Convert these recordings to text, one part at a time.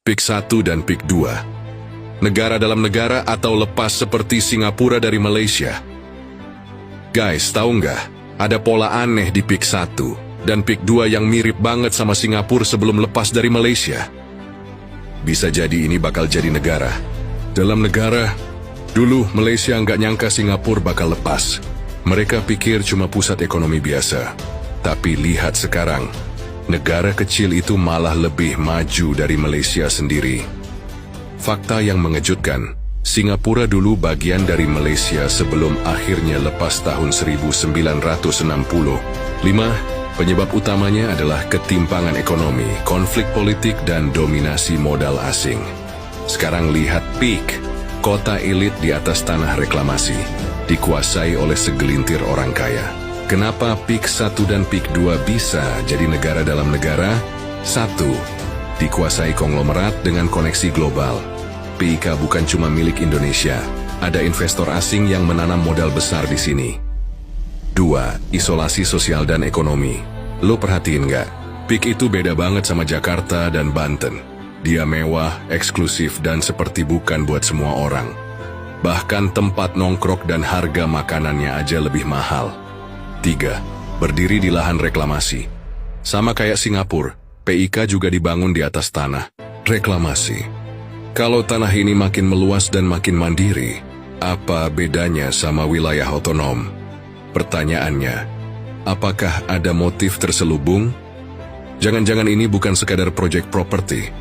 PIK 1 dan PIK 2. Negara dalam negara atau lepas seperti Singapura dari Malaysia. Guys, tahu nggak? Ada pola aneh di PIK 1 dan PIK 2 yang mirip banget sama Singapura sebelum lepas dari Malaysia. Bisa jadi ini bakal jadi negara. Dalam negara, dulu Malaysia nggak nyangka Singapura bakal lepas. Mereka pikir cuma pusat ekonomi biasa. Tapi lihat sekarang, negara kecil itu malah lebih maju dari Malaysia sendiri. Fakta yang mengejutkan, Singapura dulu bagian dari Malaysia sebelum akhirnya lepas tahun 1965. Penyebab utamanya adalah ketimpangan ekonomi, konflik politik, dan dominasi modal asing. Sekarang lihat PIK, kota elit di atas tanah reklamasi, dikuasai oleh segelintir orang kaya. Kenapa PIK 1 dan PIK 2 bisa jadi negara dalam negara? 1. Dikuasai konglomerat dengan koneksi global. PIK bukan cuma milik Indonesia, ada investor asing yang menanam modal besar di sini. 2. Isolasi sosial dan ekonomi. Lo perhatiin nggak? PIK itu beda banget sama Jakarta dan Banten. Dia mewah, eksklusif, dan seperti bukan buat semua orang. Bahkan tempat nongkrok dan harga makanannya aja lebih mahal. 3. Berdiri di lahan reklamasi. Sama kayak Singapura, PIK juga dibangun di atas tanah reklamasi. Kalau tanah ini makin meluas dan makin mandiri, apa bedanya sama wilayah otonom? Pertanyaannya, apakah ada motif terselubung? Jangan-jangan ini bukan sekadar proyek properti.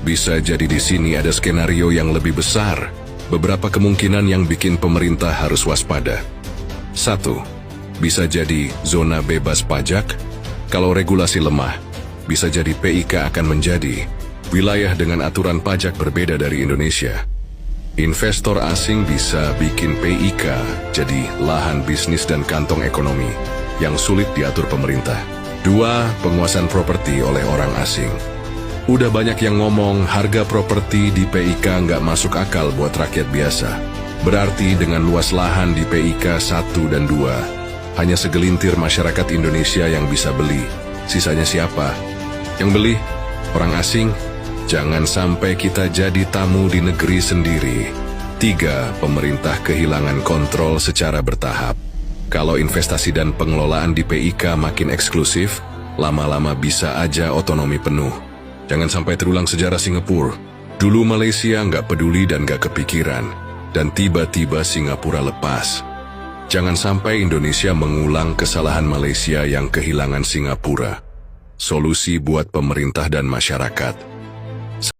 Bisa jadi di sini ada skenario yang lebih besar. Beberapa kemungkinan yang bikin pemerintah harus waspada. 1. Bisa jadi zona bebas pajak. Kalau regulasi lemah, bisa jadi PIK akan menjadi wilayah dengan aturan pajak berbeda dari Indonesia. Investor asing bisa bikin PIK jadi lahan bisnis dan kantong ekonomi yang sulit diatur pemerintah. 2. Penguasaan properti oleh orang asing. Udah banyak yang ngomong harga properti di PIK nggak masuk akal buat rakyat biasa. Berarti dengan luas lahan di PIK 1 dan 2, hanya segelintir masyarakat Indonesia yang bisa beli. Sisanya siapa? Yang beli? Orang asing? Jangan sampai kita jadi tamu di negeri sendiri. 3. Pemerintah kehilangan kontrol secara bertahap. Kalau investasi dan pengelolaan di PIK makin eksklusif, lama-lama bisa aja otonomi penuh. Jangan sampai terulang sejarah Singapura. Dulu Malaysia nggak peduli dan nggak kepikiran, dan tiba-tiba Singapura lepas. Jangan sampai Indonesia mengulang kesalahan Malaysia yang kehilangan Singapura. Solusi buat pemerintah dan masyarakat.